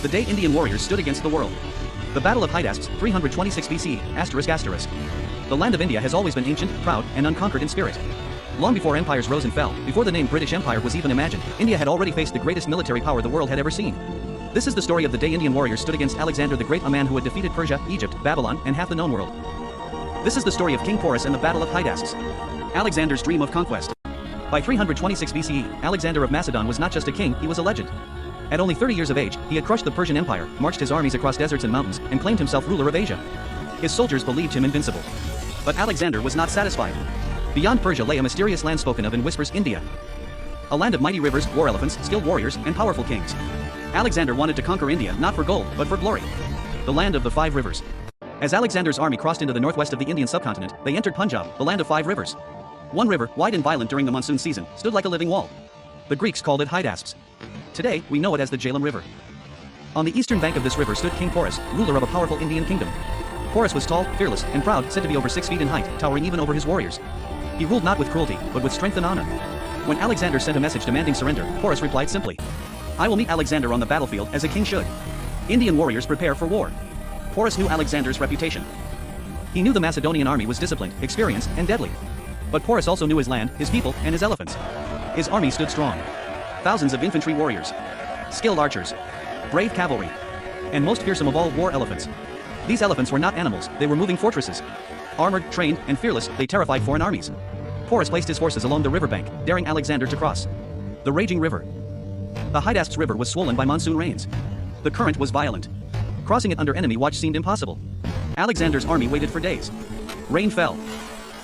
The day Indian warriors stood against the world. The Battle of Hydaspes, 326 BCE, ****. The land of India has always been ancient, proud, and unconquered in spirit. Long before empires rose and fell, before the name British Empire was even imagined, India had already faced the greatest military power the world had ever seen. This is the story of the day Indian warriors stood against Alexander the Great, a man who had defeated Persia, Egypt, Babylon, and half the known world. This is the story of King Porus and the Battle of Hydaspes. Alexander's dream of conquest. By 326 BCE, Alexander of Macedon was not just a king, he was a legend. At only 30 years of age, he had crushed the Persian Empire, marched his armies across deserts and mountains, and claimed himself ruler of Asia. His soldiers believed him invincible. But Alexander was not satisfied. Beyond Persia lay a mysterious land spoken of in whispers: India. A land of mighty rivers, war elephants, skilled warriors, and powerful kings. Alexander wanted to conquer India not for gold, but for glory. The land of the 5 rivers. As Alexander's army crossed into the northwest of the Indian subcontinent, they entered Punjab, the land of 5 rivers. One river, wide and violent during the monsoon season, stood like a living wall. The Greeks called it Hydaspes. Today, we know it as the Jhelum River. On the eastern bank of this river stood King Porus, ruler of a powerful Indian kingdom. Porus was tall, fearless, and proud, said to be over 6 feet in height, towering even over his warriors. He ruled not with cruelty, but with strength and honor. When Alexander sent a message demanding surrender, Porus replied simply, "I will meet Alexander on the battlefield as a king should." Indian warriors prepare for war. Porus knew Alexander's reputation. He knew the Macedonian army was disciplined, experienced, and deadly. But Porus also knew his land, his people, and his elephants. His army stood strong. Thousands of infantry warriors, skilled archers, brave cavalry, and most fearsome of all, war elephants. These elephants were not animals, they were moving fortresses. Armored, trained, and fearless, they terrified foreign armies. Porus placed his forces along the riverbank, daring Alexander to cross. The raging river. The Hydaspes River was swollen by monsoon rains. The current was violent. Crossing it under enemy watch seemed impossible. Alexander's army waited for days. Rain fell.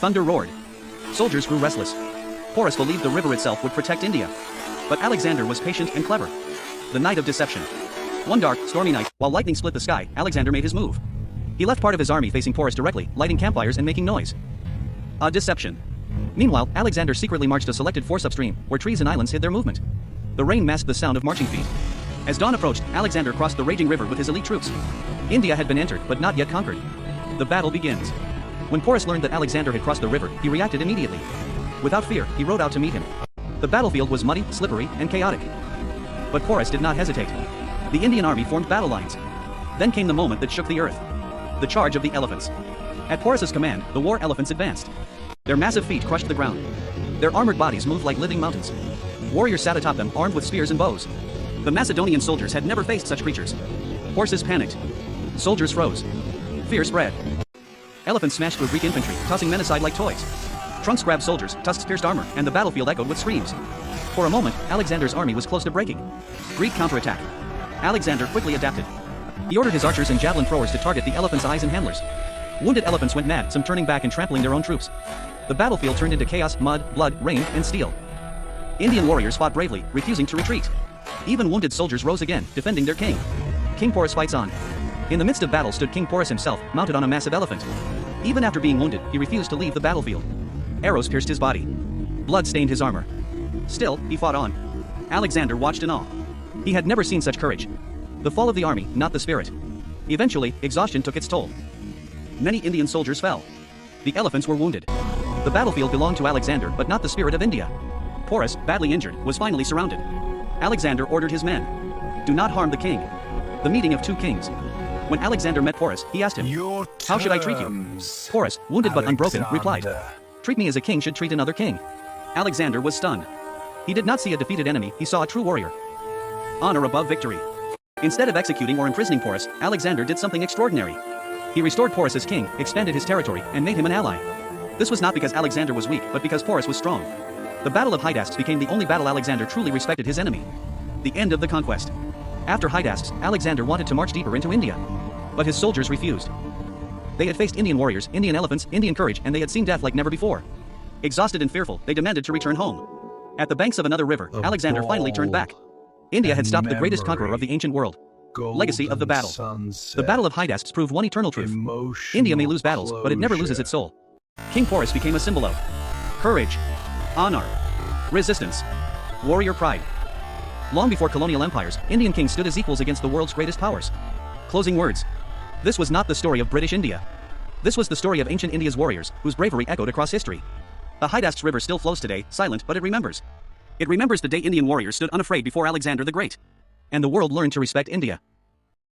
Thunder roared. Soldiers grew restless. Porus believed the river itself would protect India. But Alexander was patient and clever. The night of deception. One dark, stormy night, while lightning split the sky, Alexander made his move. He left part of his army facing Porus directly, lighting campfires and making noise. A deception. Meanwhile, Alexander secretly marched a selected force upstream, where trees and islands hid their movement. The rain masked the sound of marching feet. As dawn approached, Alexander crossed the raging river with his elite troops. India had been entered, but not yet conquered. The battle begins. When Porus learned that Alexander had crossed the river, he reacted immediately. Without fear, he rode out to meet him. The battlefield was muddy, slippery, and chaotic. But Porus did not hesitate. The Indian army formed battle lines. Then came the moment that shook the earth. The charge of the elephants. At Porus's command, the war elephants advanced. Their massive feet crushed the ground. Their armored bodies moved like living mountains. Warriors sat atop them, armed with spears and bows. The Macedonian soldiers had never faced such creatures. Horses panicked. Soldiers froze. Fear spread. Elephants smashed through Greek infantry, tossing men aside like toys. Trunks grabbed soldiers, tusks pierced armor, and the battlefield echoed with screams. For a moment, Alexander's army was close to breaking. Greek counterattack. Alexander quickly adapted. He ordered his archers and javelin throwers to target the elephants' eyes and handlers. Wounded elephants went mad, some turning back and trampling their own troops. The battlefield turned into chaos, mud, blood, rain, and steel. Indian warriors fought bravely, refusing to retreat. Even wounded soldiers rose again, defending their king. King Porus fights on. In the midst of battle stood King Porus himself, mounted on a massive elephant. Even after being wounded, he refused to leave the battlefield. Arrows pierced his body. Blood stained his armor. Still, he fought on. Alexander watched in awe. He had never seen such courage. The fall of the army, not the spirit. Eventually, exhaustion took its toll. Many Indian soldiers fell. The elephants were wounded. The battlefield belonged to Alexander, but not the spirit of India. Porus, badly injured, was finally surrounded. Alexander ordered his men, "Do not harm the king." The meeting of 2 kings. When Alexander met Porus, he asked him, "How should I treat you?" Porus, wounded but unbroken, replied, "Treat me as a king should treat another king." Alexander was stunned. He did not see a defeated enemy, he saw a true warrior. Honor above victory. Instead of executing or imprisoning Porus, Alexander did something extraordinary. He restored Porus as king, expanded his territory, and made him an ally. This was not because Alexander was weak, but because Porus was strong. The Battle of Hydaspes became the only battle Alexander truly respected his enemy. The end of the conquest. After Hydaspes, Alexander wanted to march deeper into India. But his soldiers refused. They had faced Indian warriors, Indian elephants, Indian courage, and they had seen death like never before. Exhausted and fearful, they demanded to return home. At the banks of another river, Alexander finally turned back. India had stopped the greatest conqueror of the ancient world. Legacy of the battle. The Battle of Hydaspes proved one eternal truth. India may lose battles, but it never loses its soul. King Porus became a symbol of courage, honor, resistance, warrior pride. Long before colonial empires, Indian kings stood as equals against the world's greatest powers. Closing words. This was not the story of British India. This was the story of ancient India's warriors, whose bravery echoed across history. The Hydaspes River still flows today, silent, but it remembers. It remembers the day Indian warriors stood unafraid before Alexander the Great. And the world learned to respect India.